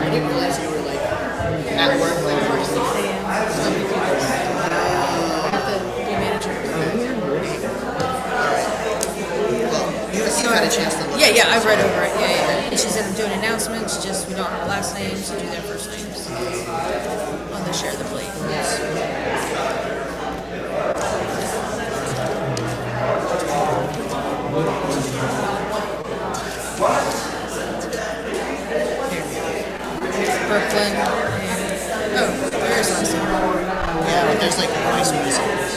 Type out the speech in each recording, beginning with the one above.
I didn't realize you were like at work, like Or 6 a.m. So we do this. I have to be a manager. you had a chance to look. Yeah, I've read over it. Yeah. And she said I'm doing announcements, just we don't have last names, so do their first names on the share the plate. Brooklyn and where's last name? Yeah, but there's like vice presidents.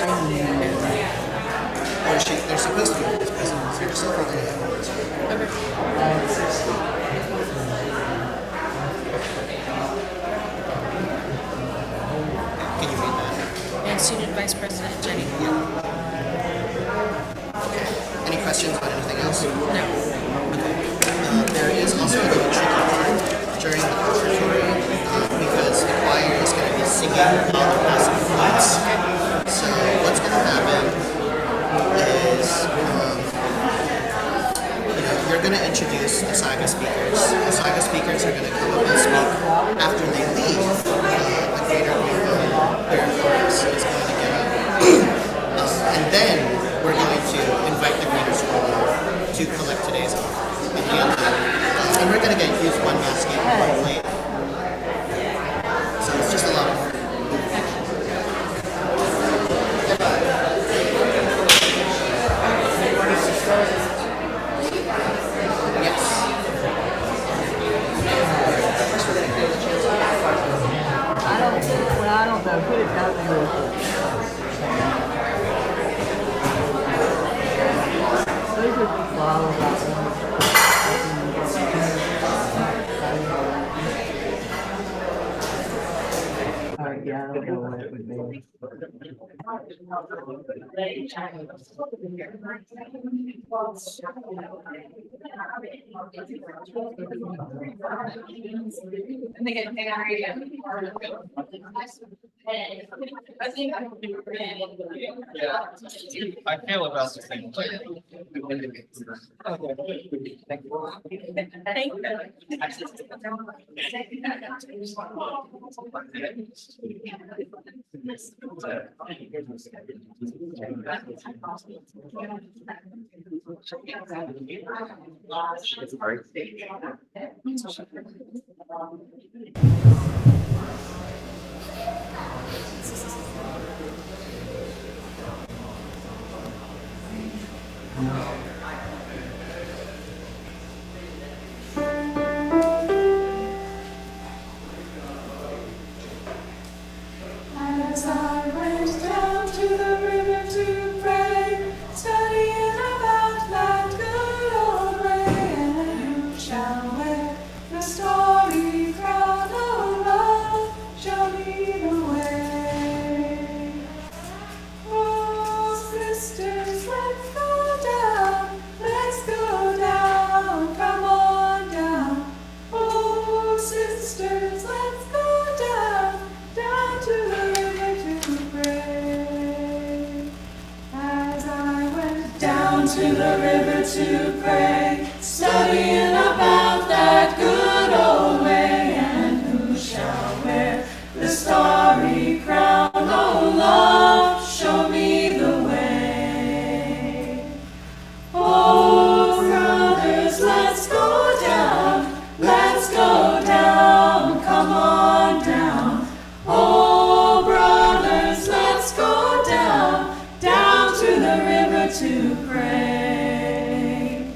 Or they're supposed to be vice presidents. They're just calling it everyone's. Can you read that? And student vice president Jenny. Any questions about anything else? No. There is also a little tricky part during the offertory because the choir is going to be singing while they're passing the plates. So what's going to happen is you're going to introduce the SAGA speakers. The SAGA speakers are going to come up and speak after they leave. The greater group of their chorus is going to get up. And then we're going to invite the greeters forward to collect today's offering. And we're going to get used one basket and one plate. So it's just a lot of work. Yes. I don't know, put it down there. Those are the flowers out there. Yeah, I don't know what it would be. I feel about the same way. As I went down to the river to pray, studying about that good old way, and who shall wear the starry crown of love, show me the way. Oh, sisters, let's go down, come on down. Oh, sisters, let's go down to the river to pray. As I went down to the river to pray, studying about that good old way, and who shall wear the starry crown? Oh, love, show me the way. Oh, brothers, let's go down, come on down. Oh, brothers, let's go down to the river to pray.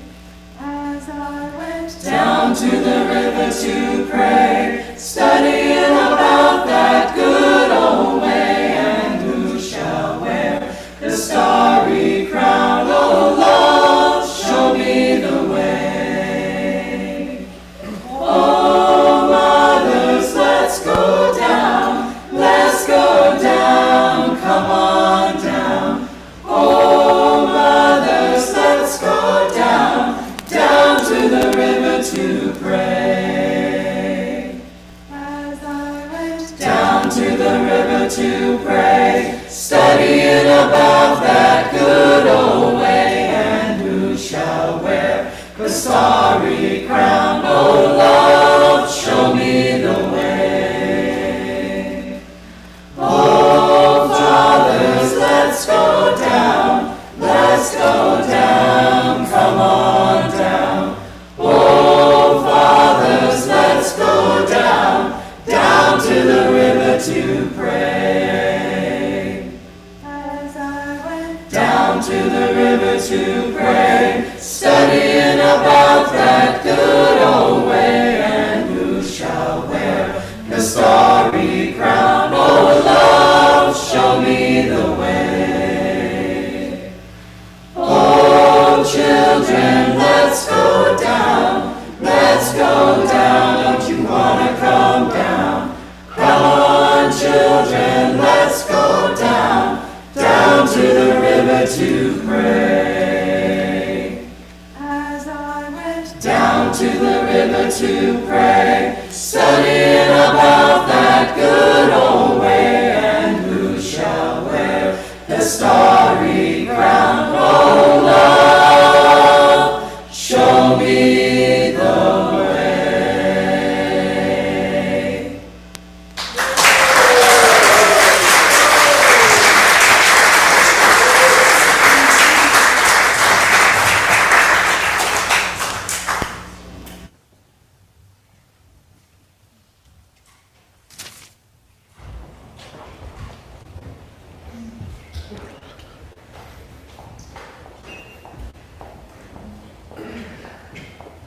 As I went down to the river to pray, studying about that good old way, and who shall wear the starry crown? Oh, love, show me the way. Oh, mothers, let's go down, come on down. Oh, mothers, let's go down to the river to pray. As I went down to the river to pray, studying about that good old way, and who shall wear the starry crown? Oh, love, show me the the starry crown. Oh, love, show me the way. Oh, children, let's go down. Let's go down. Don't you wanna come down? Come on, children, let's go down. Down to the river to pray. As I went down to the river to pray, studying about that good old way, and who shall wear the starry crown? Oh, love, show me the way.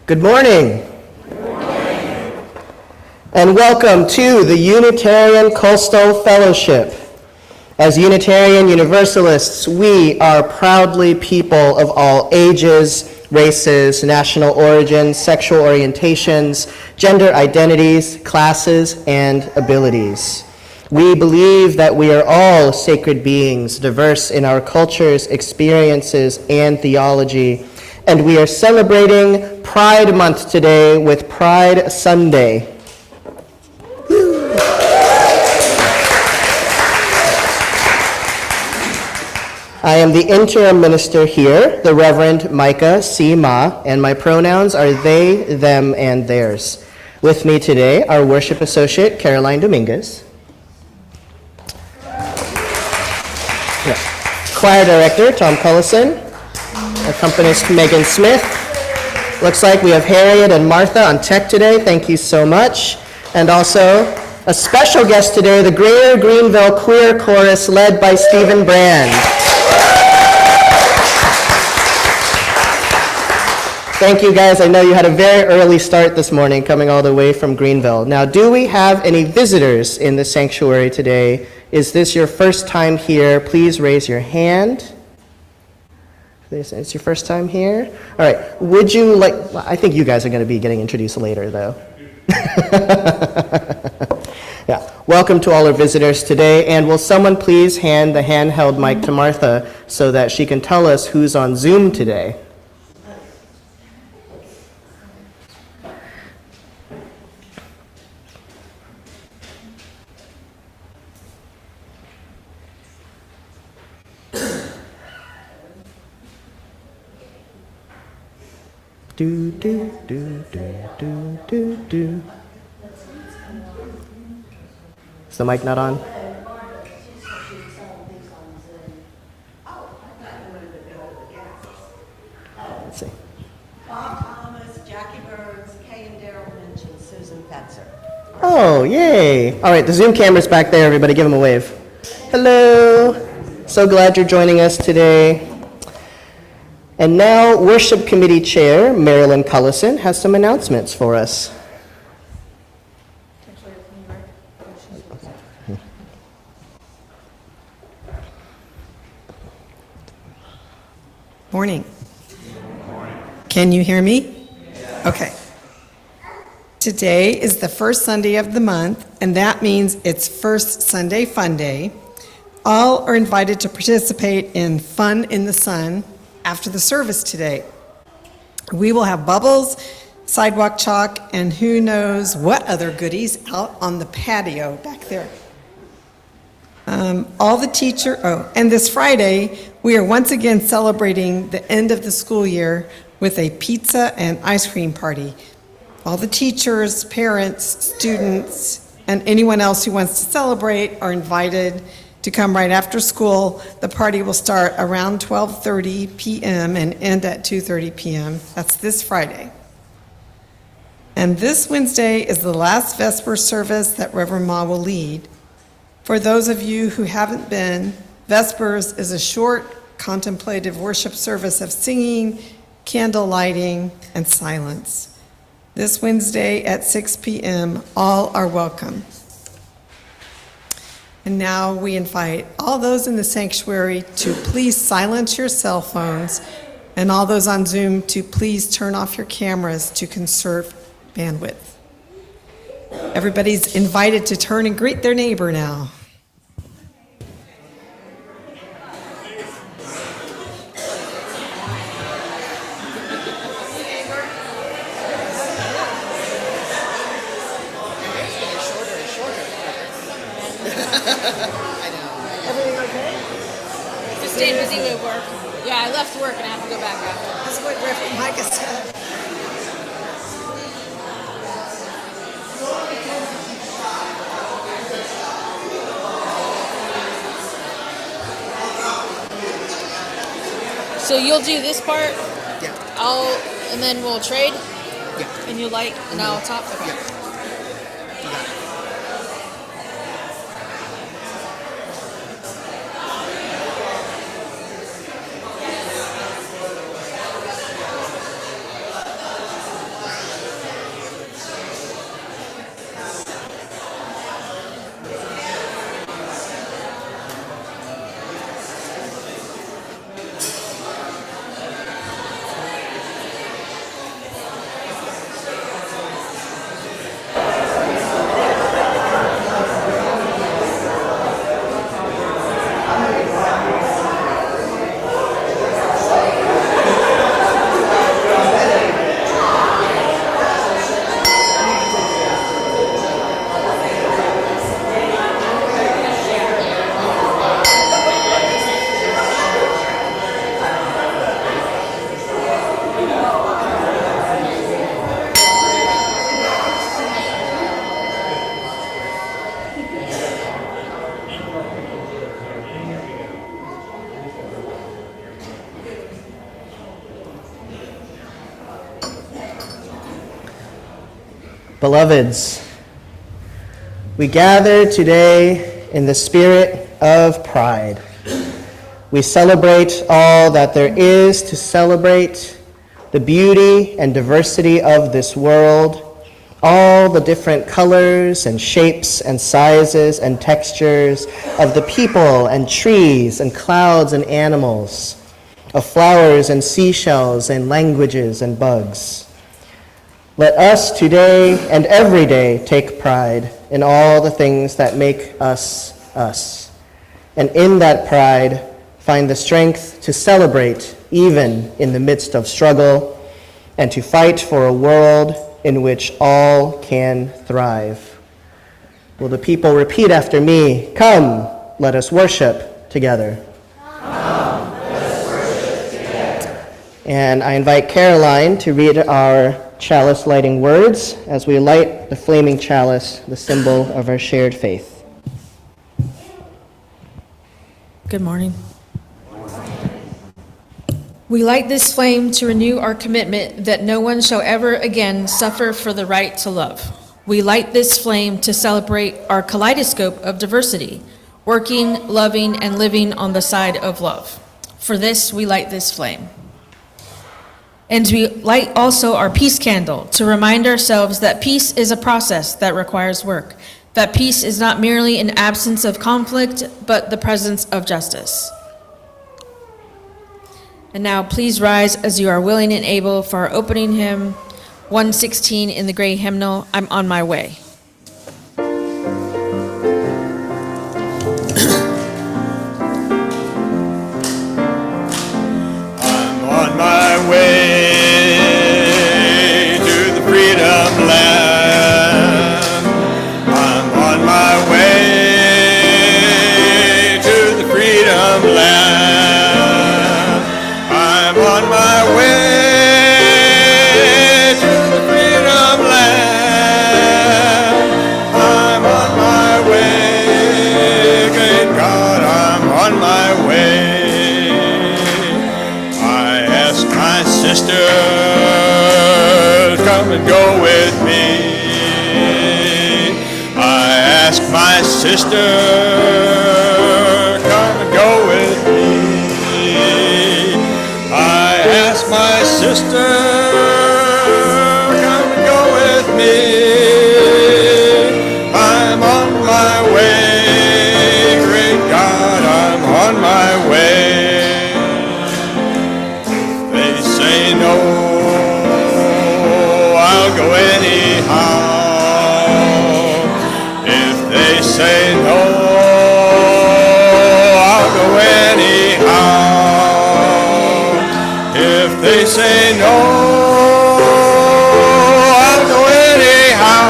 Good morning. And welcome to the Unitarian Coastal Fellowship. As Unitarian Universalists, we are proudly people of all ages, races, national origins, sexual orientations, gender identities, classes, and abilities. We believe that we are all sacred beings, diverse in our cultures, experiences, and theology. And we are celebrating Pride Month today with Pride Sunday. I am the interim minister here, the Reverend Micah C. Ma, and my pronouns are they, them, and theirs. With me today, our worship associate, Caroline Dominguez. Choir director, Tom Cullison. Accompanist, Megan Smith. Looks like we have Harriet and Martha on tech today. Thank you so much. And also, a special guest today, the Greater Greenville Queer Chorus led by Stephen Brand. Thank you guys. I know you had a very early start this morning coming all the way from Greenville. Now, do we have any visitors in the sanctuary today? Is this your first time here? Please raise your hand. It's your first time here? All right. Would you like, I think you guys are going to be getting introduced later, though. Yeah. Welcome to all our visitors today. And will someone please hand the handheld mic to Martha so that she can tell us who's on Zoom today? Do, do, do, do, do, do, do. Is the mic not on? Let's see. Bob Thomas, Jackie Burns, Kay and Daryl Lynch, and Susan Fetzer. Oh, yay. All right, the Zoom camera's back there. Everybody give them a wave. Hello. So glad you're joining us today. And now, Worship Committee Chair Marilyn Cullison has some announcements for us. Morning. Can you hear me? Okay. Today is the first Sunday of the month, and that means it's First Sunday Fun Day. All are invited to participate in Fun in the Sun after the service today. We will have bubbles, sidewalk chalk, and who knows what other goodies out on the patio back there. And this Friday, we are once again celebrating the end of the school year with a pizza and ice cream party. All the teachers, parents, students, and anyone else who wants to celebrate are invited to come right after school. The party will start around 12:30 p.m. and end at 2:30 p.m. That's this Friday. And this Wednesday is the last Vesper service that Reverend Ma will lead. For those of you who haven't been, Vespers is a short contemplative worship service of singing, candle lighting, and silence. this Wednesday at 6 p.m. All are welcome. And now we invite all those in the sanctuary to please silence your cell phones, and all those on Zoom to please turn off your cameras to conserve bandwidth. Everybody's invited to turn and greet their neighbor now. Everything okay? Just staying busy with work. Yeah, I left work and I have to go back after. That's what Reverend Micah said. So you'll do this part, Yeah. and then we'll trade, Yeah. and you light, and I'll top. Okay. Yeah. You got it. Beloveds, we gather today in the spirit of pride. We celebrate all that there is to celebrate, the beauty and diversity of this world, all the different colors and shapes and sizes and textures of the people and trees and clouds and animals, of flowers and seashells and languages and bugs. Let us today and every day take pride in all the things that make us us, and in that pride find the strength to celebrate even in the midst of struggle, and to fight for a world in which all can thrive. Will the people repeat after me? Come, let us worship together. Come, let us worship together. And I invite Caroline to read our chalice lighting words as we light the flaming chalice, the symbol of our shared faith. Good morning. We light this flame to renew our commitment that no one shall ever again suffer for the right to love. We light this flame to celebrate our kaleidoscope of diversity, working, loving, and living on the side of love. For this, we light this flame. And we light also our peace candle to remind ourselves that peace is a process that requires work, that peace is not merely an absence of conflict, but the presence of justice. And now please rise as you are willing and able for our opening hymn, 116 in the gray hymnal, I'm on my way. I'm on my way to the freedom land. I'm on my way to the freedom land. I'm on my way to the freedom land. I'm on my way, great God, I'm on my way. I ask my sister, come and go with me. I ask my sister, come and go with me. I ask my sister, come and go say no, I'll go anyhow. If they say no, I'll go anyhow.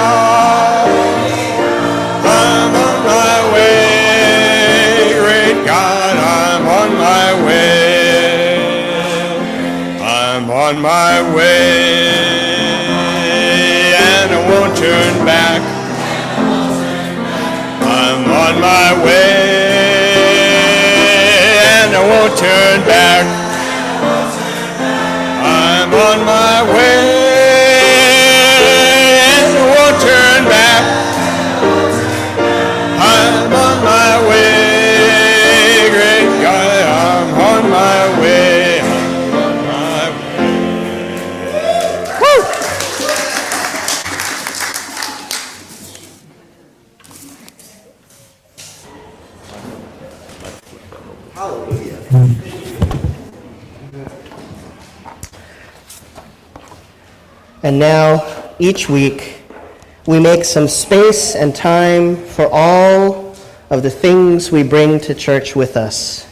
I'm on my way, great God, I'm on my way. I'm on my way, and I won't turn back. I'm on my way, and I won't turn back. I'm on my way, and I won't turn back. I'm on my way, great God, I'm on my way. I'm on my way. Woo! And now, each week, we make some space and time for all of the things we bring to church with us.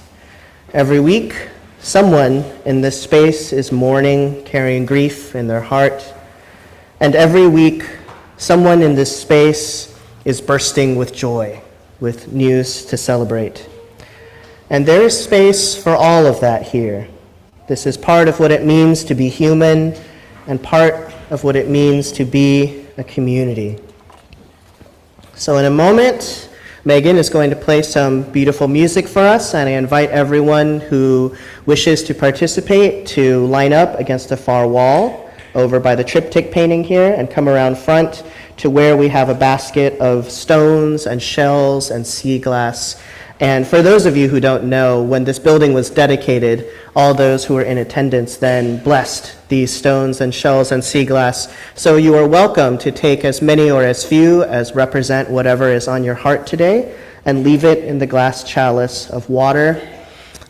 Every week, someone in this space is mourning, carrying grief in their heart. And every week, someone in this space is bursting with joy, with news to celebrate. And there is space for all of that here. This is part of what it means to be human and part of what it means to be a community. So in a moment, Megan is going to play some beautiful music for us, and I invite everyone who wishes to participate to line up against the far wall over by the triptych painting here and come around front to where we have a basket of stones and shells and sea glass. And for those of you who don't know, when this building was dedicated, all those who were in attendance then blessed these stones and shells and sea glass. So you are welcome to take as many or as few as represent whatever is on your heart today and leave it in the glass chalice of water.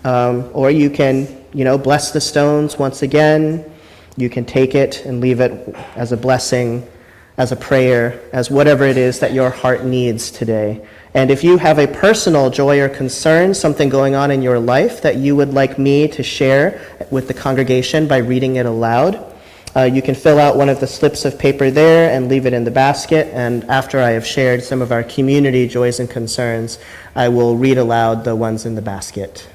Or you can, bless the stones once again. You can take it and leave it as a blessing, as a prayer, as whatever it is that your heart needs today. And if you have a personal joy or concern, something going on in your life that you would like me to share with the congregation by reading it aloud, you can fill out one of the slips of paper there and leave it in the basket. And after I have shared some of our community joys and concerns, I will read aloud the ones in the basket.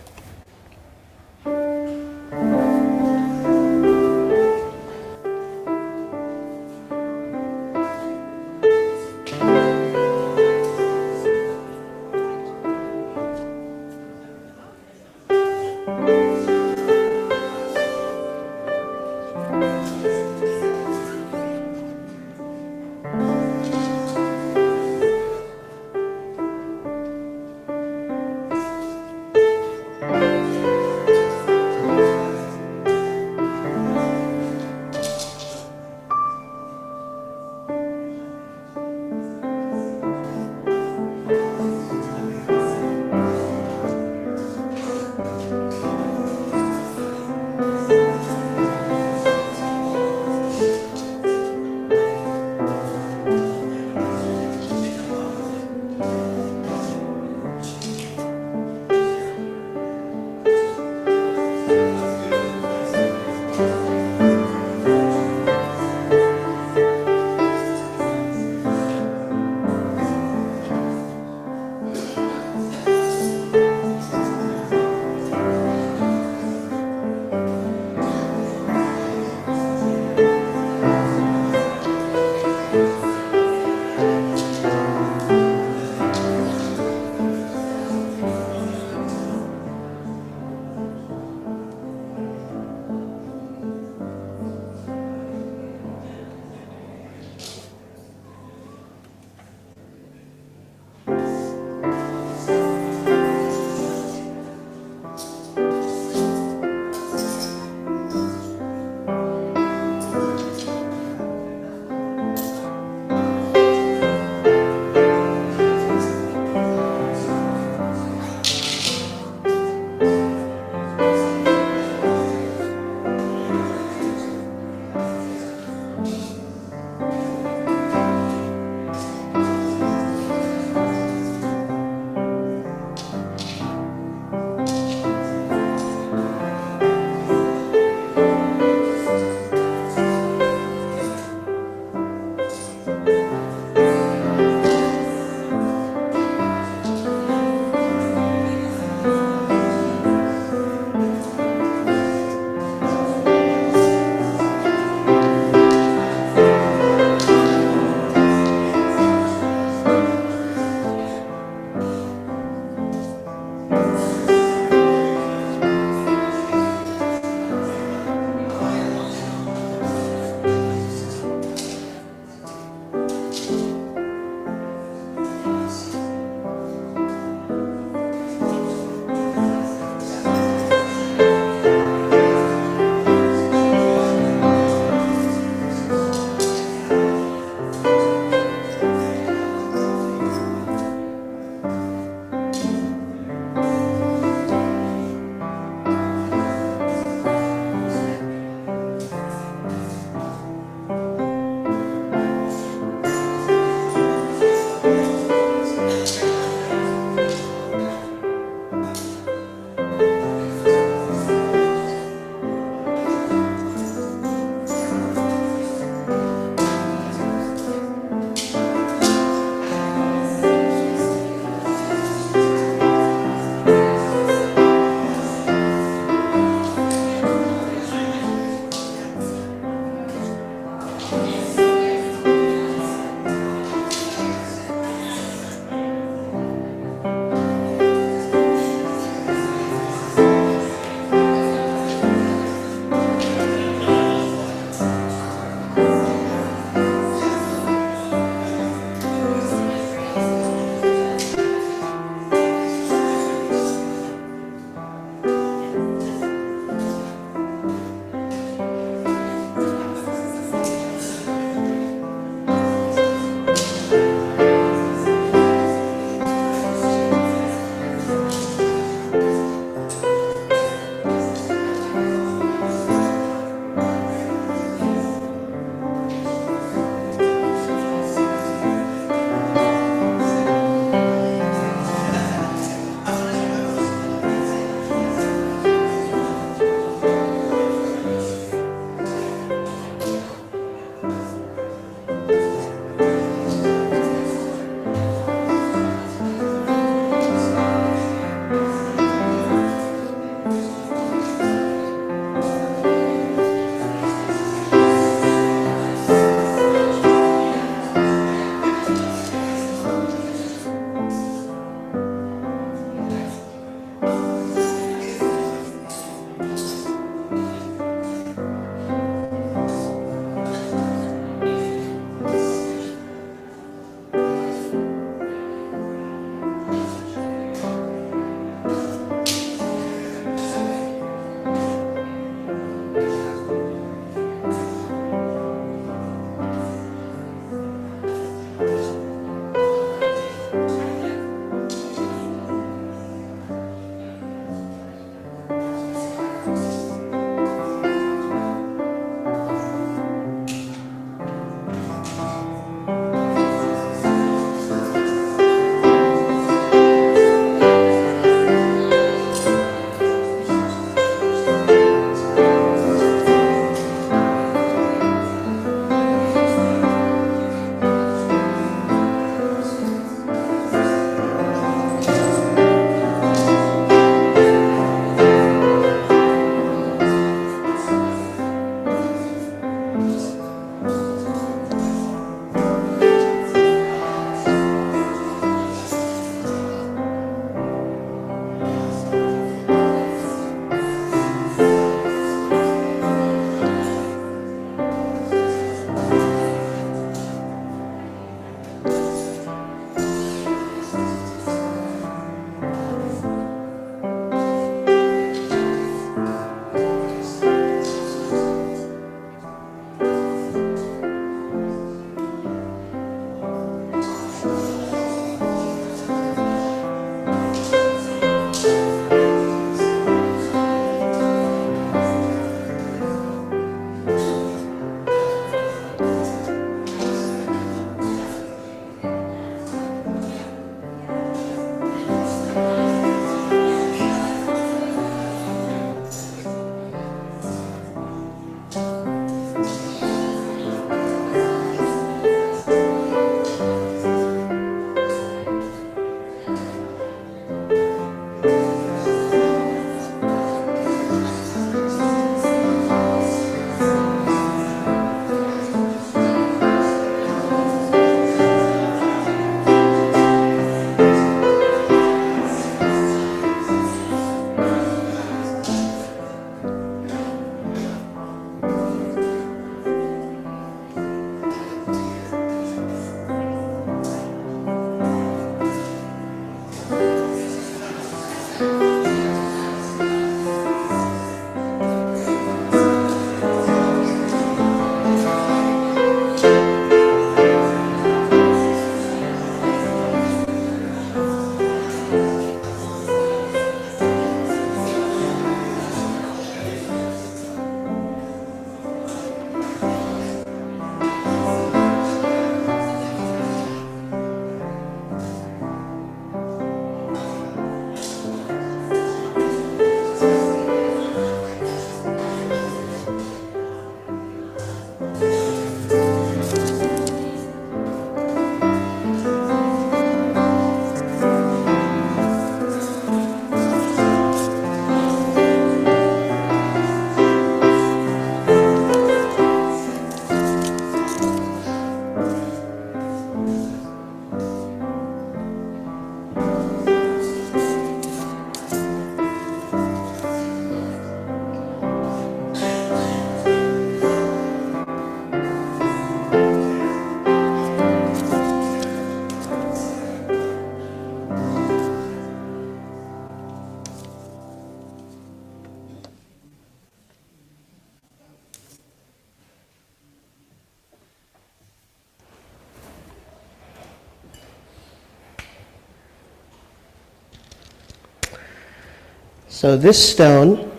So this stone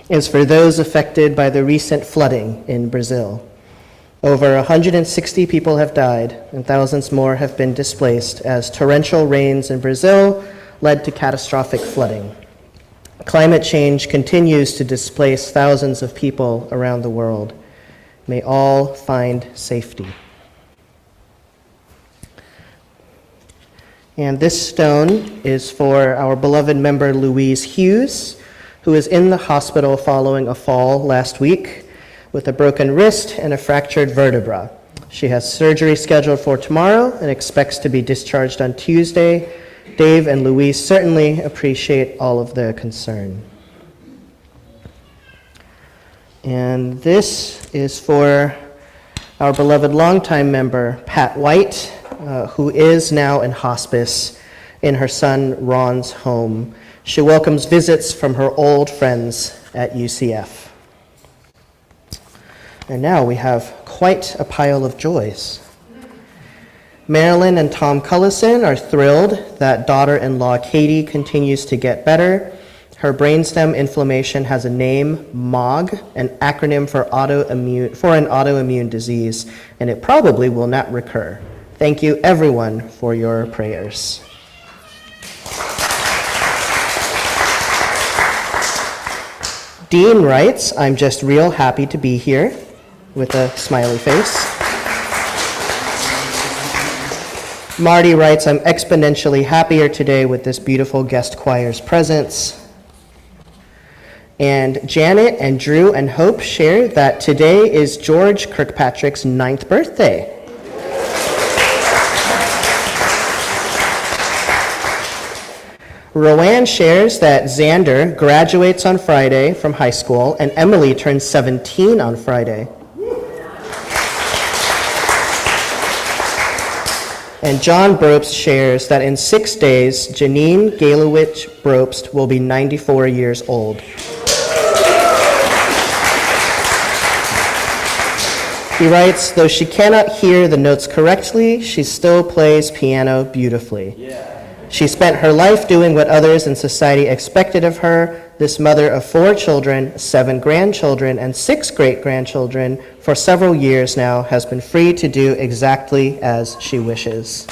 is for those affected by the recent flooding in Brazil. Over 160 people have died, and thousands more have been displaced as torrential rains in Brazil led to catastrophic flooding. Climate change continues to displace thousands of people around the world. May all find safety. And this stone is for our beloved member Louise Hughes, who is in the hospital following a fall last week with a broken wrist and a fractured vertebra. She has surgery scheduled for tomorrow and expects to be discharged on Tuesday. Dave and Louise certainly appreciate all of their concern. And this is for our beloved longtime member, Pat White, who is now in hospice in her son Ron's home. She welcomes visits from her old friends at UCF. And now we have quite a pile of joys. Marilyn and Tom Cullison are thrilled that daughter-in-law Katie continues to get better. Her brainstem inflammation has a name, MOG, an acronym for an autoimmune disease, and it probably will not recur. Thank you, everyone, for your prayers. Dean writes, "I'm just real happy to be here," with a smiley face. Marty writes, "I'm exponentially happier today with this beautiful guest choir's presence." And Janet and Drew and Hope share that today is George Kirkpatrick's 9th birthday. Roanne shares that Xander graduates on Friday from high school, and Emily turns 17 on Friday. And John Brobst shares that in 6 days, Janine Galowich Brobst will be 94 years old. He writes, "Though she cannot hear the notes correctly, she still plays piano beautifully. She spent her life doing what others in society expected of her. This mother of 4 children, 7 grandchildren, and 6 great-grandchildren for several years now has been free to do exactly as she wishes."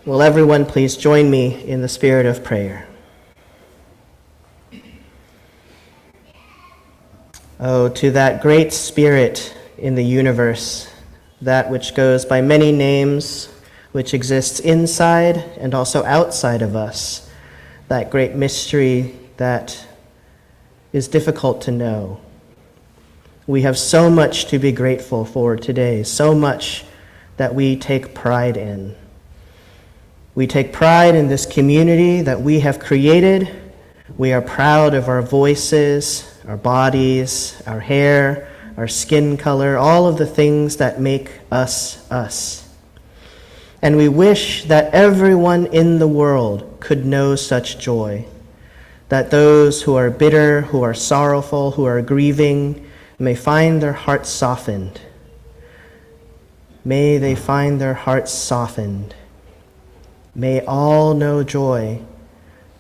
Will everyone please join me in the spirit of prayer? Oh, to that great spirit in the universe, that which goes by many names, which exists inside and also outside of us, that great mystery that is difficult to know. We have so much to be grateful for today, so much that we take pride in. We take pride in this community that we have created. We are proud of our voices, our bodies, our hair, our skin color, all of the things that make us us. And we wish that everyone in the world could know such joy, that those who are bitter, who are sorrowful, who are grieving, may find their hearts softened. May they find their hearts softened. May all know joy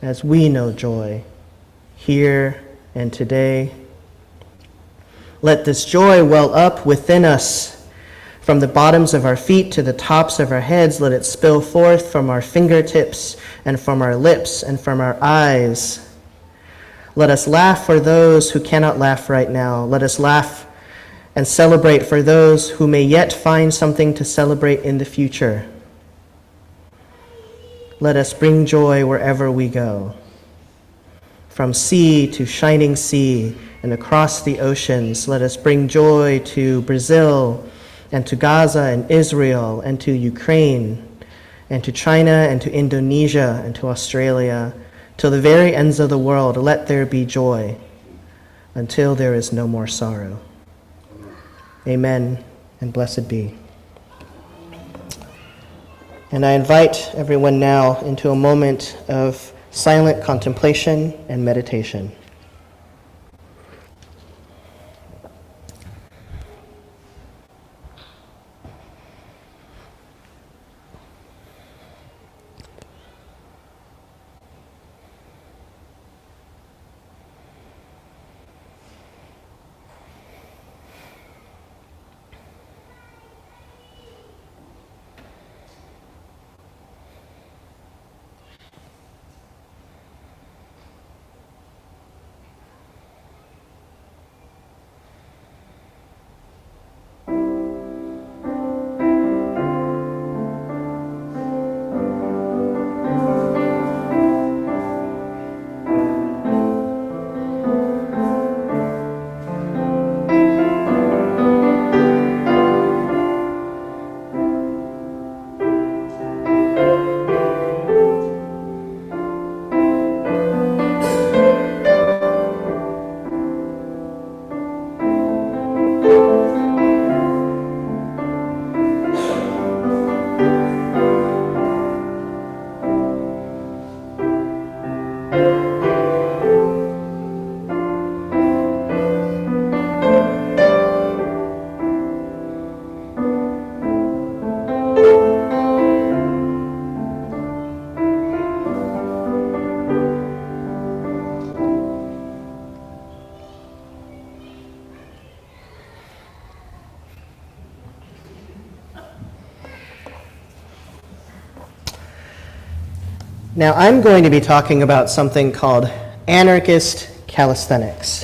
as we know joy, here and today. Let this joy well up within us. From the bottoms of our feet to the tops of our heads, let it spill forth from our fingertips and from our lips and from our eyes. Let us laugh for those who cannot laugh right now. Let us laugh and celebrate for those who may yet find something to celebrate in the future. Let us bring joy wherever we go. From sea to shining sea and across the oceans, let us bring joy to Brazil and to Gaza and Israel and to Ukraine and to China and to Indonesia and to Australia. Till the very ends of the world, let there be joy until there is no more sorrow. Amen, and blessed be. And I invite everyone now into a moment of silent contemplation and meditation. Now, I'm going to be talking about something called anarchist calisthenics.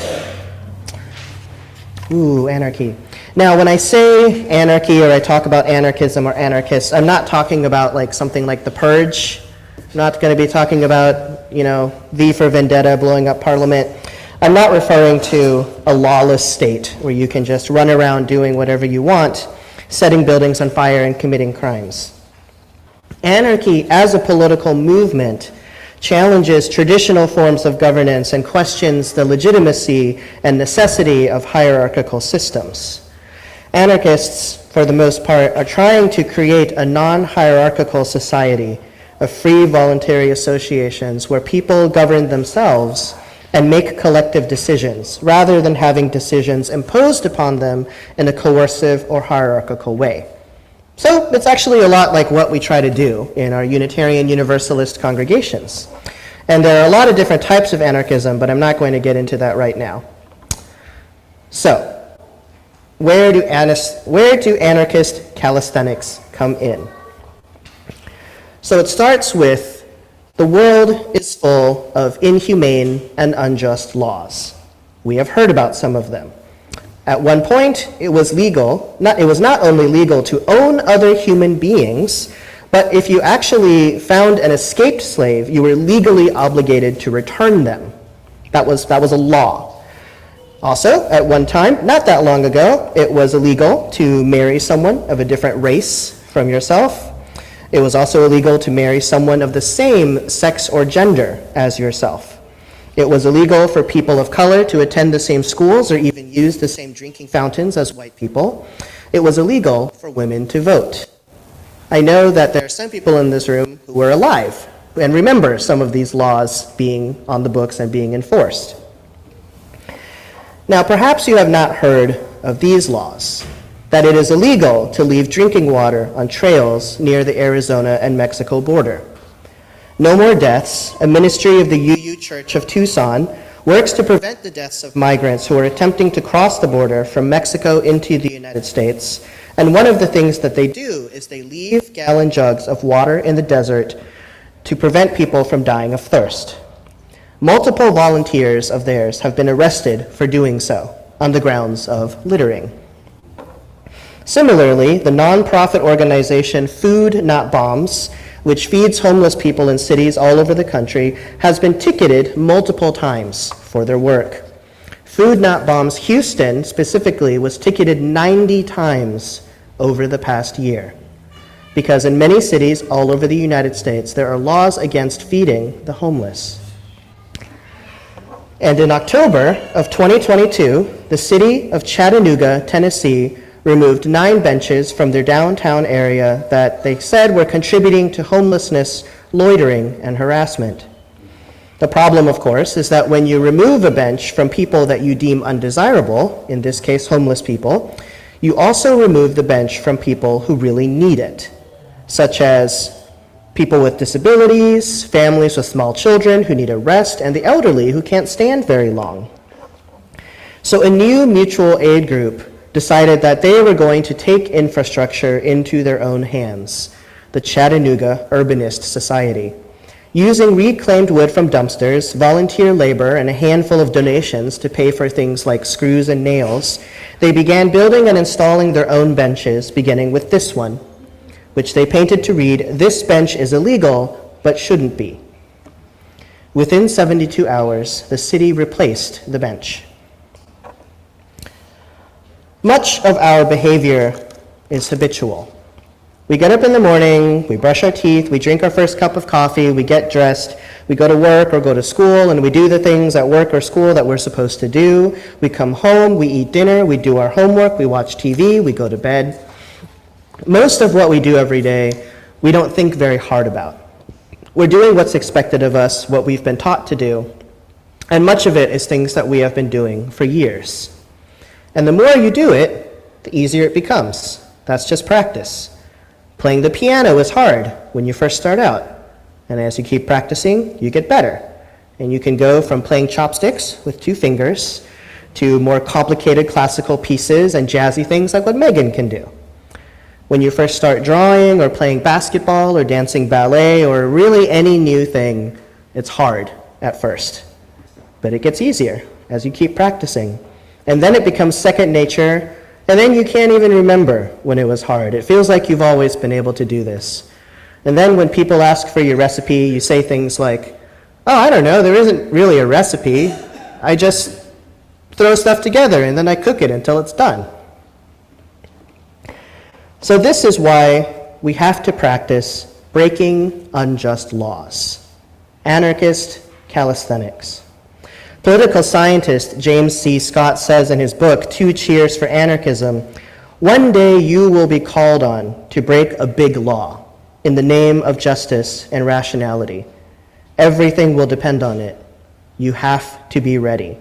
Ooh, anarchy. Now, when I say anarchy or I talk about anarchism or anarchists, I'm not talking about like something like the Purge. I'm not going to be talking about, V for Vendetta, blowing up Parliament. I'm not referring to a lawless state where you can just run around doing whatever you want, setting buildings on fire and committing crimes. Anarchy as a political movement challenges traditional forms of governance and questions the legitimacy and necessity of hierarchical systems. Anarchists, for the most part, are trying to create a non-hierarchical society of free voluntary associations where people govern themselves and make collective decisions, rather than having decisions imposed upon them in a coercive or hierarchical way. So it's actually a lot like what we try to do in our Unitarian Universalist congregations. And there are a lot of different types of anarchism, but I'm not going to get into that right now. So, where do anarchist calisthenics come in? So it starts with the world is full of inhumane and unjust laws. We have heard about some of them. At one point, it was not only legal to own other human beings, but if you actually found an escaped slave, you were legally obligated to return them. That was a law. Also, at one time, not that long ago, it was illegal to marry someone of a different race from yourself. It was also illegal to marry someone of the same sex or gender as yourself. It was illegal for people of color to attend the same schools or even use the same drinking fountains as white people. It was illegal for women to vote. I know that there are some people in this room who were alive and remember some of these laws being on the books and being enforced. Now, perhaps you have not heard of these laws, that it is illegal to leave drinking water on trails near the Arizona and Mexico border. No More Deaths, a ministry of the UU Church of Tucson, works to prevent the deaths of migrants who are attempting to cross the border from Mexico into the United States. And one of the things that they do is they leave gallon jugs of water in the desert to prevent people from dying of thirst. Multiple volunteers of theirs have been arrested for doing so on the grounds of littering. Similarly, the nonprofit organization Food Not Bombs, which feeds homeless people in cities all over the country, has been ticketed multiple times for their work. Food Not Bombs Houston specifically was ticketed 90 times over the past year, because in many cities all over the United States there are laws against feeding the homeless. And in October of 2022, the city of Chattanooga, Tennessee, removed 9 benches from their downtown area that they said were contributing to homelessness, loitering, and harassment. The problem, of course, is that when you remove a bench from people that you deem undesirable, in this case homeless people, you also remove the bench from people who really need it, such as people with disabilities, families with small children who need a rest, and the elderly who can't stand very long. So a new mutual aid group decided that they were going to take infrastructure into their own hands, the Chattanooga Urbanist Society. Using reclaimed wood from dumpsters, volunteer labor, and a handful of donations to pay for things like screws and nails, they began building and installing their own benches, beginning with this one, which they painted to read, "This bench is illegal, but shouldn't be." Within 72 hours, the city replaced the bench. Much of our behavior is habitual. We get up in the morning, we brush our teeth, we drink our first cup of coffee, we get dressed, we go to work or go to school, and we do the things at work or school that we're supposed to do. We come home, we eat dinner, we do our homework, we watch TV, we go to bed. Most of what we do every day, we don't think very hard about. We're doing what's expected of us, what we've been taught to do, and much of it is things that we have been doing for years. And the more you do it, the easier it becomes. That's just practice. Playing the piano is hard when you first start out. And as you keep practicing, you get better. And you can go from playing chopsticks with 2 fingers to more complicated classical pieces and jazzy things like what Megan can do. When you first start drawing or playing basketball or dancing ballet or really any new thing, it's hard at first. But it gets easier as you keep practicing. And then it becomes second nature, and then you can't even remember when it was hard. It feels like you've always been able to do this. And then when people ask for your recipe, you say things like, oh, I don't know, there isn't really a recipe. I just throw stuff together and then I cook it until it's done. So this is why we have to practice breaking unjust laws. Anarchist calisthenics. Political scientist James C. Scott says in his book, 2 Cheers for Anarchism, one day you will be called on to break a big law in the name of justice and rationality. Everything will depend on it. You have to be ready.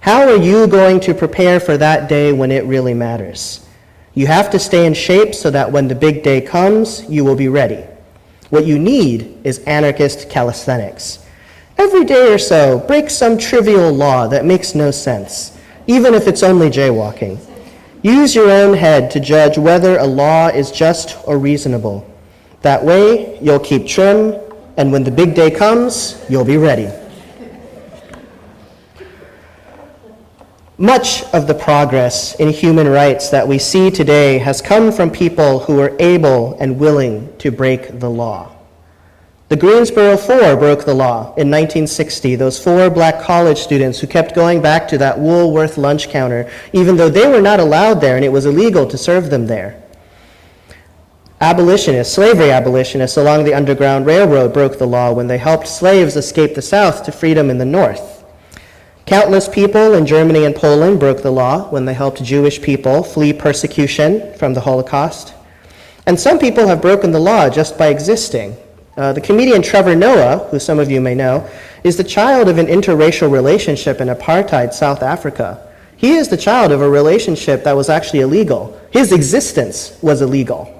How are you going to prepare for that day when it really matters? You have to stay in shape so that when the big day comes, you will be ready. What you need is anarchist calisthenics. Every day or so, break some trivial law that makes no sense, even if it's only jaywalking. Use your own head to judge whether a law is just or reasonable. That way, you'll keep trim, and when the big day comes, you'll be ready. Much of the progress in human rights that we see today has come from people who were able and willing to break the law. The Greensboro Four broke the law in 1960, those 4 black college students who kept going back to that Woolworth lunch counter, even though they were not allowed there and it was illegal to serve them there. Abolitionists, slavery abolitionists along the Underground Railroad broke the law when they helped slaves escape the South to freedom in the North. Countless people in Germany and Poland broke the law when they helped Jewish people flee persecution from the Holocaust. And some people have broken the law just by existing. The comedian Trevor Noah, who some of you may know, is the child of an interracial relationship in apartheid South Africa. He is the child of a relationship that was actually illegal. His existence was illegal.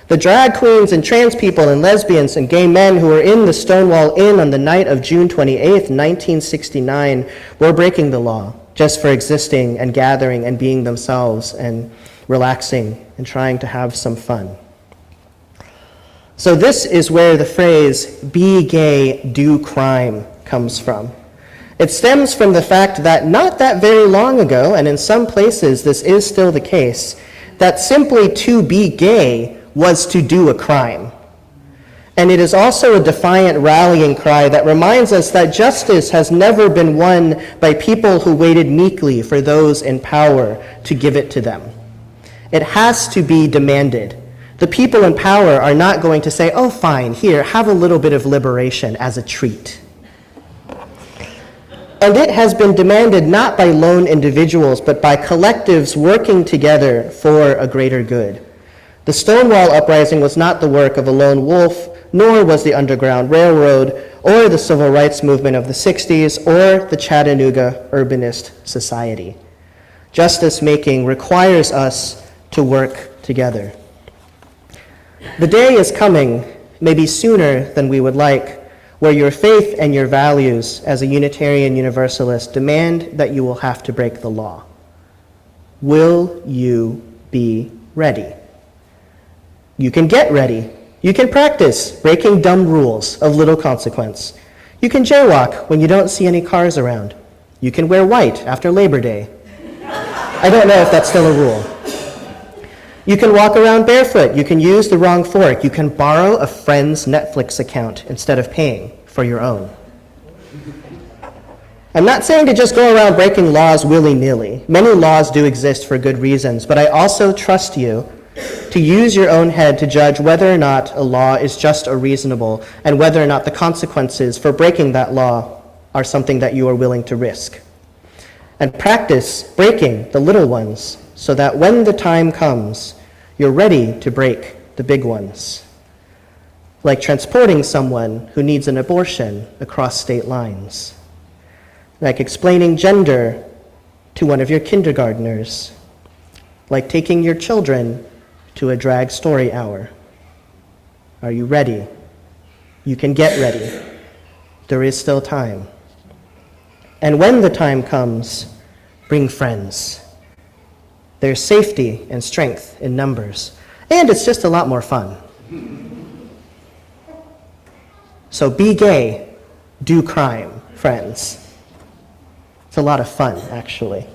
The drag queens and trans people and lesbians and gay men who were in the Stonewall Inn on the night of June 28th, 1969, were breaking the law just for existing and gathering and being themselves and relaxing and trying to have some fun. So this is where the phrase, be gay, do crime, comes from. It stems from the fact that not that very long ago, and in some places this is still the case, that simply to be gay was to do a crime. And it is also a defiant rallying cry that reminds us that justice has never been won by people who waited meekly for those in power to give it to them. It has to be demanded. The people in power are not going to say, oh, fine, here, have a little bit of liberation as a treat. And it has been demanded not by lone individuals, but by collectives working together for a greater good. The Stonewall Uprising was not the work of a lone wolf, nor was the Underground Railroad, or the Civil Rights Movement of the 60s, or the Chattanooga Urbanist Society. Justice making requires us to work together. The day is coming, maybe sooner than we would like, where your faith and your values as a Unitarian Universalist demand that you will have to break the law. Will you be ready? You can get ready. You can practice breaking dumb rules of little consequence. You can jaywalk when you don't see any cars around. You can wear white after Labor Day. I don't know if that's still a rule. You can walk around barefoot. You can use the wrong fork. You can borrow a friend's Netflix account instead of paying for your own. I'm not saying to just go around breaking laws willy-nilly. Many laws do exist for good reasons, but I also trust you to use your own head to judge whether or not a law is just or reasonable, and whether or not the consequences for breaking that law are something that you are willing to risk. And practice breaking the little ones so that when the time comes, you're ready to break the big ones. Like transporting someone who needs an abortion across state lines. Like explaining gender to one of your kindergartners. Like taking your children to a drag story hour. Are you ready? You can get ready. There is still time. And when the time comes, bring friends. There's safety and strength in numbers. And it's just a lot more fun. So be gay, do crime, friends. It's a lot of fun, actually.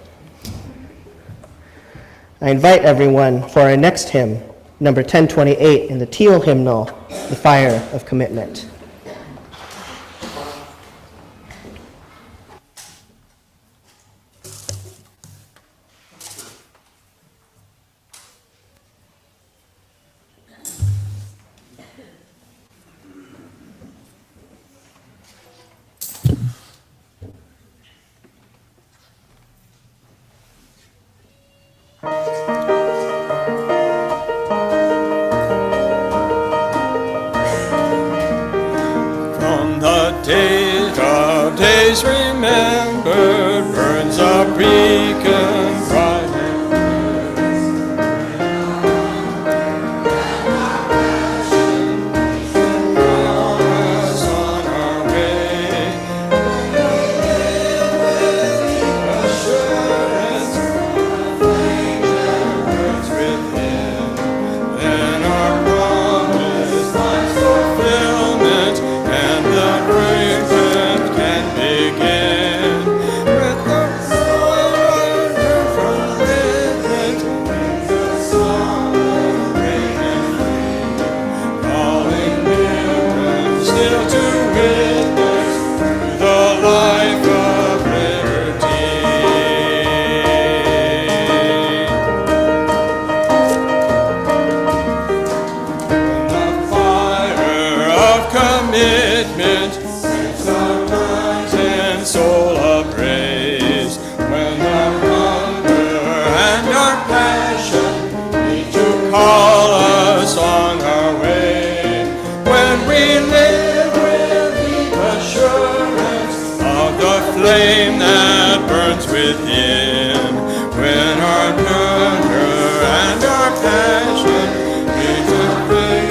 I invite everyone for our next hymn, number 1028 in the Teal hymnal, The Fire of Commitment. From the days of days remembered, burns a beacon bright and us on our way. Assurance burns within, then our promise finds fulfillment, and the great can begin. With the forward from within, the song of rain and free, calling pilgrims still to witness through the life of liberty. The fire of commitment burns our minds and soul ablaze. When our hunger and our passion need to call us on our way. When we live with the assurance of the flame that burns within. When our hunger and our passion need to break.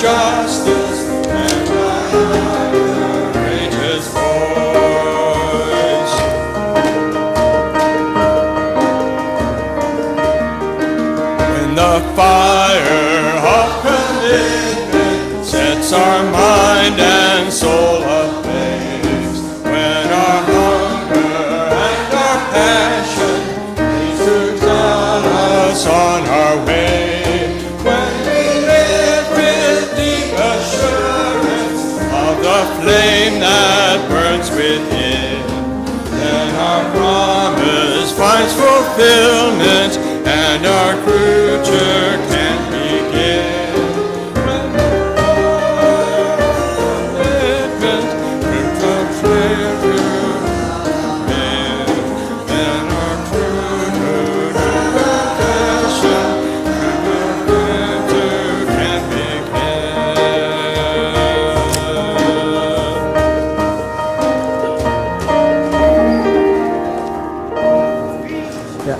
Justice and a courageous voice. When the fire of commitment sets our mind and soul ablaze. When our hunger and our passion needs to tell us on our way. When we live with deep assurance of the flame that burns within, then our promise finds fulfillment and our future can begin. When the fire of commitment burns a flame through men, then our future passion and our future can begin. Yeah.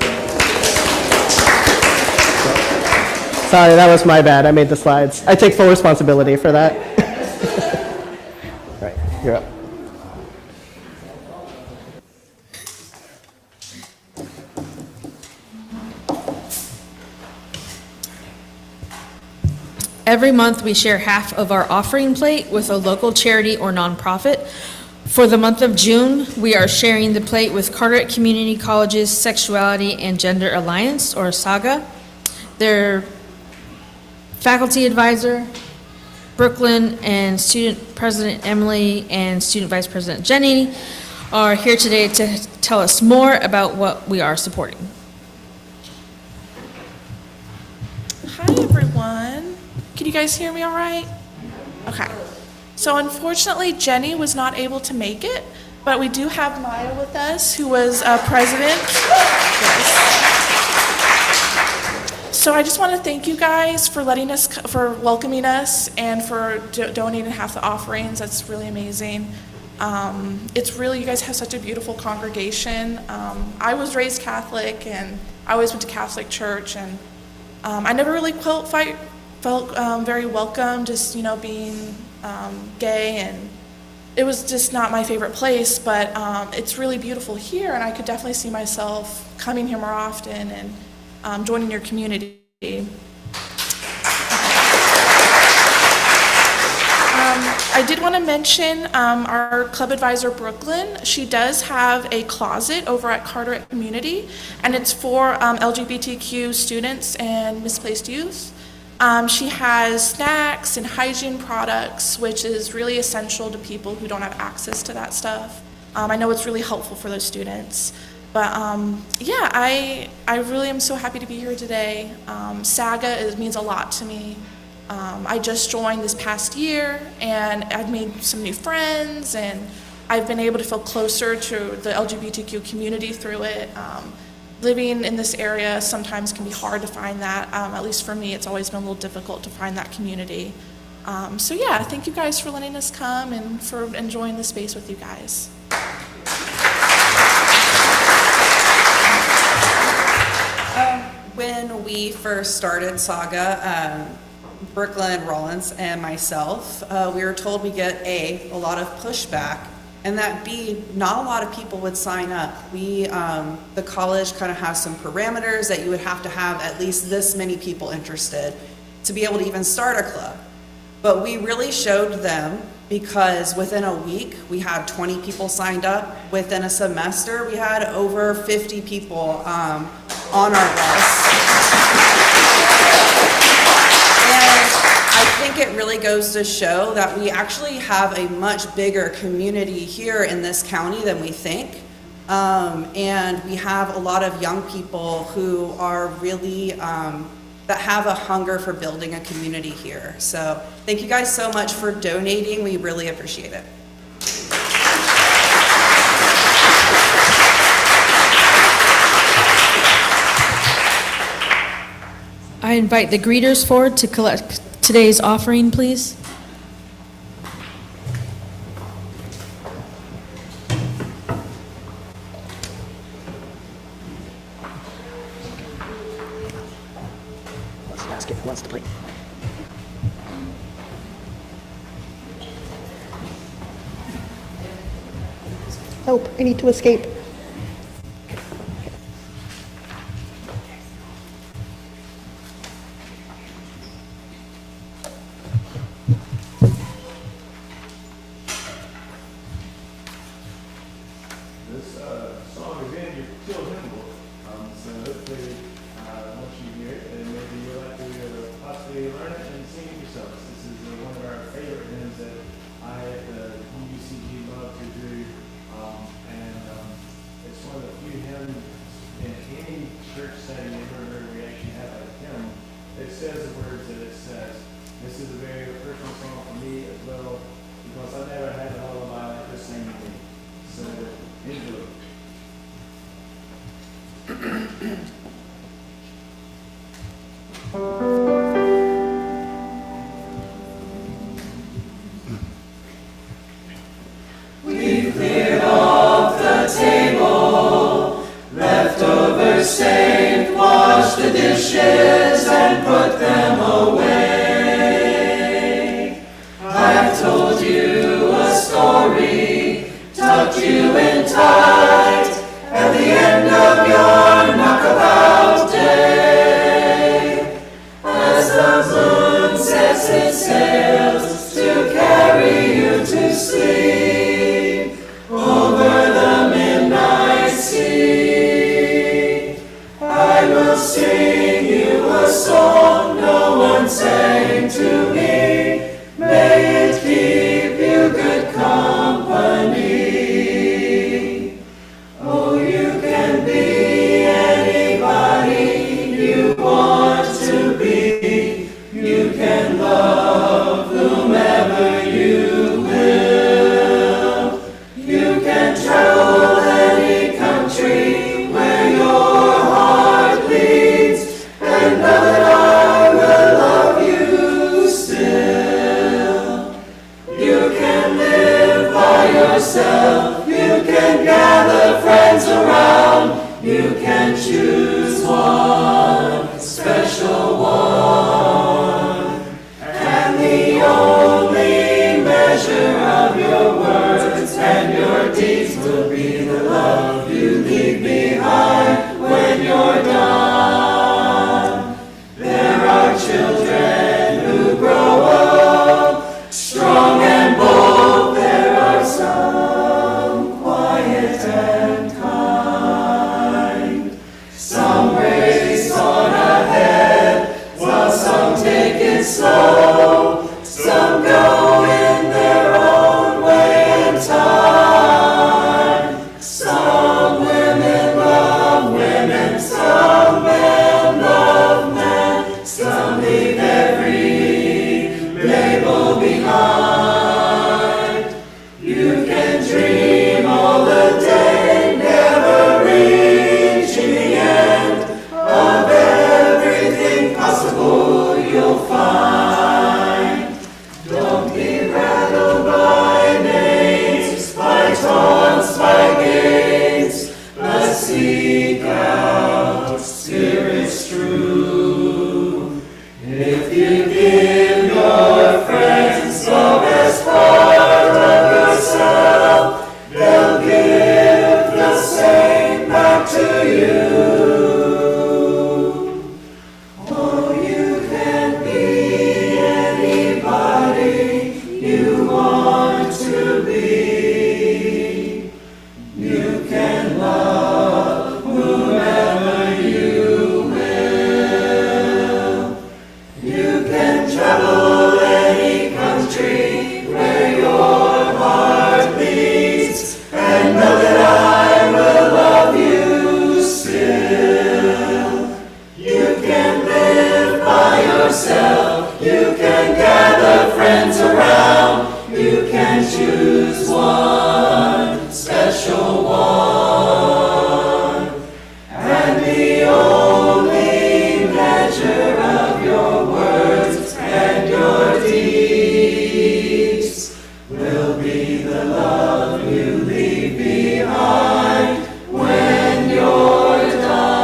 Sorry, that was my bad. I made the slides. I take full responsibility for that. All right, you're up. Every month, we share half of our offering plate with a local charity or nonprofit. For the month of June, we are sharing the plate with Carteret Community College's Sexuality and Gender Alliance, or SAGA. Their faculty advisor, Brooklyn, and student president Emily and student vice president Jenny are here today to tell us more about what we are supporting. Hi, everyone. Can you guys hear me all right? Okay. So unfortunately, Jenny was not able to make it, but we do have Maya with us, who was president. Yes. So I just want to thank you guys for for welcoming us and for donating half the offerings. That's really amazing. It's really, you guys have such a beautiful congregation. I was raised Catholic and I always went to Catholic church, and I never really felt felt very welcome, just, being gay, and it was just not my favorite place, but it's really beautiful here, and I could definitely see myself coming here more often and joining your community. I did want to mention our club advisor, Brooklyn. She does have a closet over at Carteret Community, and it's for LGBTQ students and misplaced youth. She has snacks and hygiene products, which is really essential to people who don't have access to that stuff. I know it's really helpful for those students. But yeah, I really am so happy to be here today. SAGA means a lot to me. I just joined this past year, and I've made some new friends, and I've been able to feel closer to the LGBTQ community through it. Living in this area sometimes can be hard to find that. At least for me, it's always been a little difficult to find that community. So yeah, thank you guys for letting us come and for enjoying the space with you guys. When we first started SAGA, Brooklyn Rollins and myself, we were told we get a lot of pushback, and that B, not a lot of people would sign up. The college kind of has some parameters that you would have to have at least this many people interested to be able to even start a club. But we really showed them, because within a week we had 20 people signed up. Within a semester we had over 50 people on our list. And I think it really goes to show that we actually have a much bigger community here in this county than we think. And we have a lot of young people who are really, that have a hunger for building a community here. So thank you guys so much for donating. We really appreciate it. I invite the greeters forward to collect today's offering, please. Let's ask if he wants to play. Help, I need to escape. You can love. so. Some go in their own way and time. Some women love women, some men love men, some leave every label behind. You can dream all the day, never reaching the end of everything possible you'll find. Don't be rattled by names, by taunts, by games, but seek out spirits true. If you give your friends love as part of yourself, they'll give the same back to you. Oh, you can be anybody you want to be. You can love whomever you will. You can travel any country where your heart beats, and know that I will love you still. You can live by yourself, you can gather friends around, you can choose one special one. And the only measure of your words and your deeds will be the love you leave behind when you're done.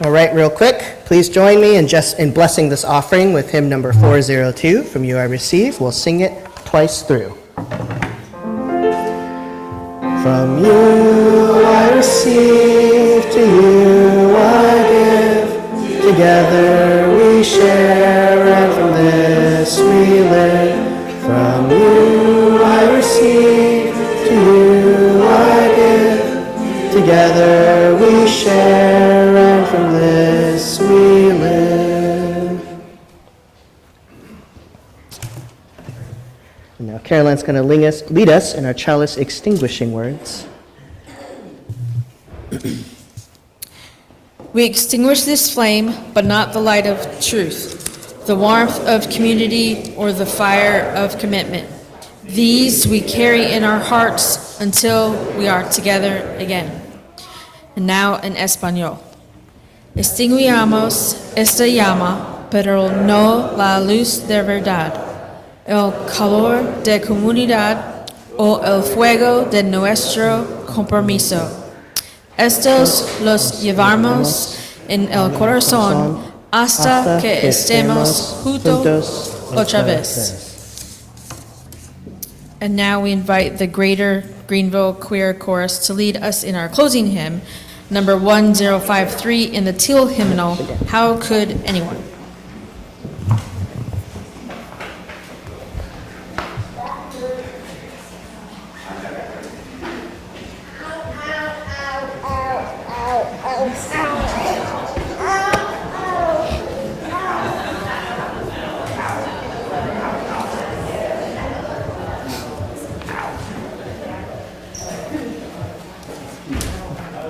All right, real quick, please join me in blessing this offering with hymn number 402, From You I Receive. We'll sing it twice through. From you I receive, to you I give. Together we share, and from this we live. From you I receive, to you I give. Together we share, and from this we live. And now Caroline's going to lead us in our chalice extinguishing words. We extinguish this flame, but not the light of truth, the warmth of community, or the fire of commitment. These we carry in our hearts until we are together again. And now in Español. Extinguiamos esta llama, pero no la luz de verdad, el calor de comunidad o el fuego de nuestro compromiso. Estos los llevamos en el corazón hasta que estemos juntos otra vez. And now we invite the Greater Greenville Queer Chorus to lead us in our closing hymn, number 1053 in the Teal hymnal, How Could Anyone?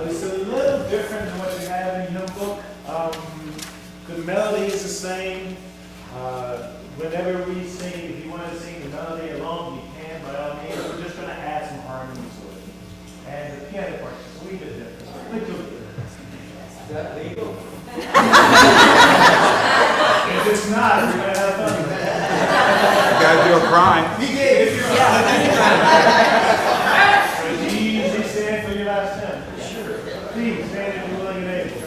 It's a little different than what you have in your book. The melody is the same. Whenever we sing, if you want to sing the melody along, you can, by all means. We're just going to add some harmony to it. And the piano part is a wee bit different. Think of it. Is that legal? If it's not, we're going to have fun with that. You gotta do a crime. He gave it. Easy stand for your last hymn. Sure. Please stand stand if you're willing and able.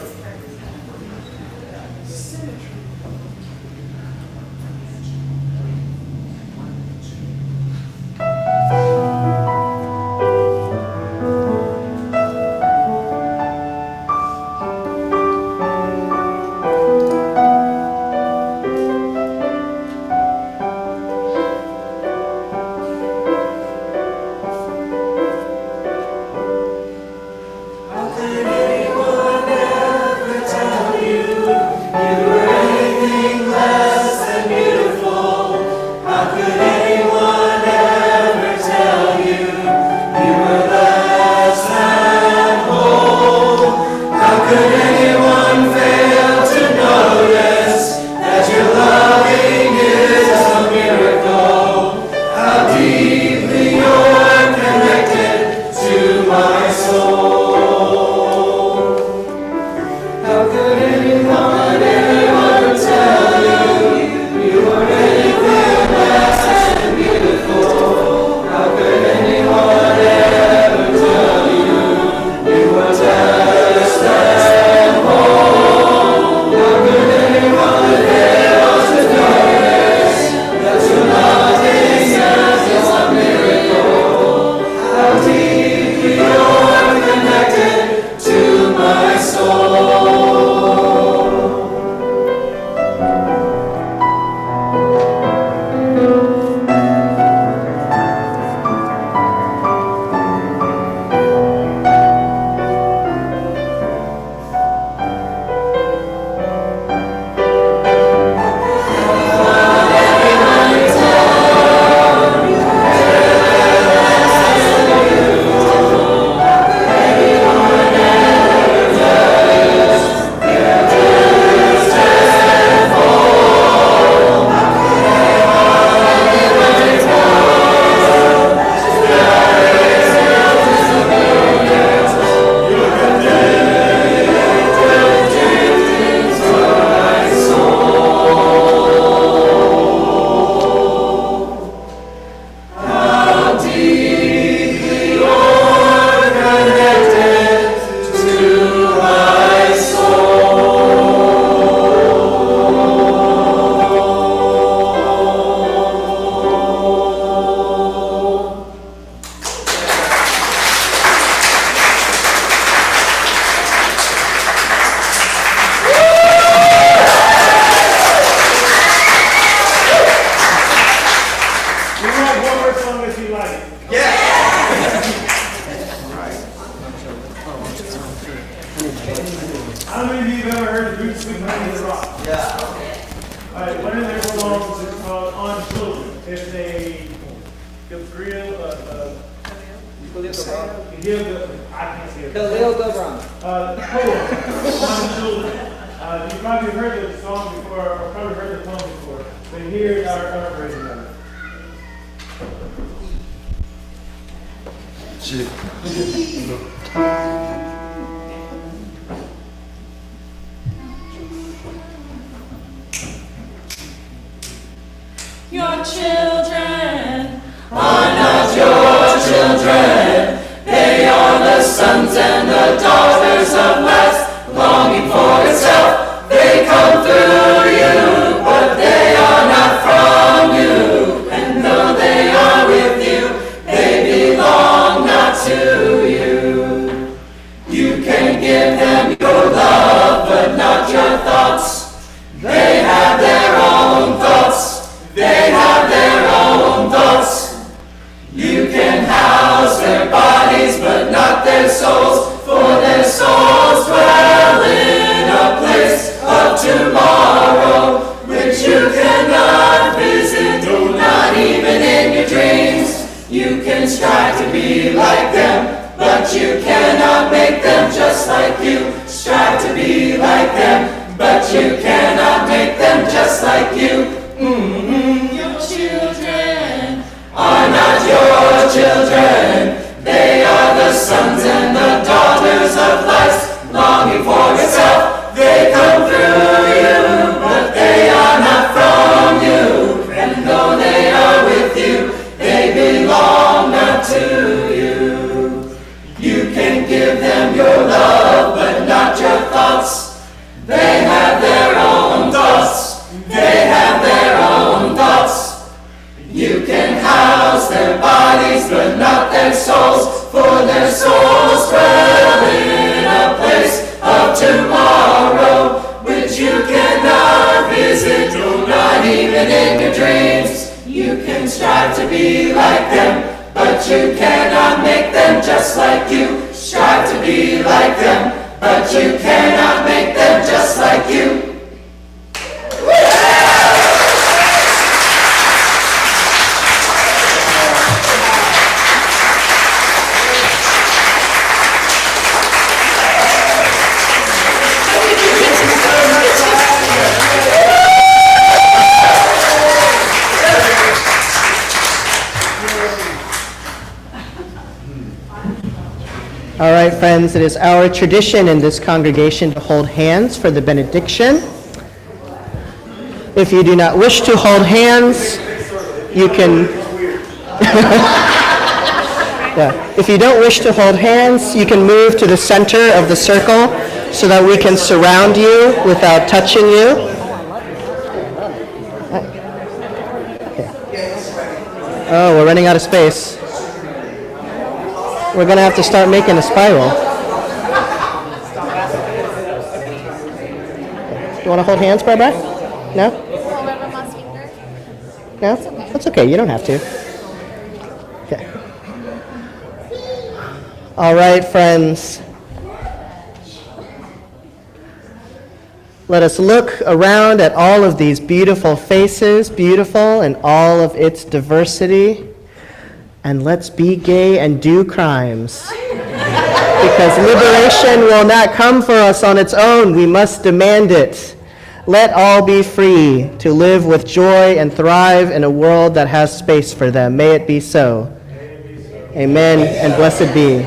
How many of you have ever heard of Roots Sweet Honey in the Rock? Yeah. All right, one of their songs is called On Children. It's a Gabriel, I can't say it. Khalil Gibran. Poem on children. You probably heard the song before, or probably heard the poem before. But here's our version of it. Your children are not your children. They are the sons and the daughters of lust, longing for itself. They come through you, but they are not from you. And though they are with you, they belong not to you. You can give them your love, but not your thoughts. They have their own thoughts. They have their own thoughts. You can house their bodies, but not their souls, for their souls dwell in a place of tomorrow, which you cannot visit, not even in your dreams. You can strive to be like them, but you cannot make them just like you. Strive to be like them, but you cannot make them just like you. Your children are not your children. They are the sons and the daughters of life, longing for itself. They come through you, but they are not from you. And though they are with you, they belong not to you. You can give them your love, but not tomorrow, which you cannot visit, no, not even in your dreams. You can strive to be like them, but you cannot make them just like you. Strive to be like them, but you cannot make them just like you. All right, friends, it is our tradition in this congregation to hold hands for the benediction. If you do not wish to hold hands, you can... Yeah. If you don't wish to hold hands, you can move to the center of the circle so that we can surround you without touching you. Oh, we're running out of space. We're going to have to start making a spiral. Do you want to hold hands, Barbara? No? No? That's okay. You don't have to. Okay. All right, friends. Let us look around at all of these beautiful faces, beautiful in all of its diversity. And let's be gay and do crimes. Because liberation will not come for us on its own. We must demand it. Let all be free to live with joy and thrive in a world that has space for them. May it be so. Amen and blessed be.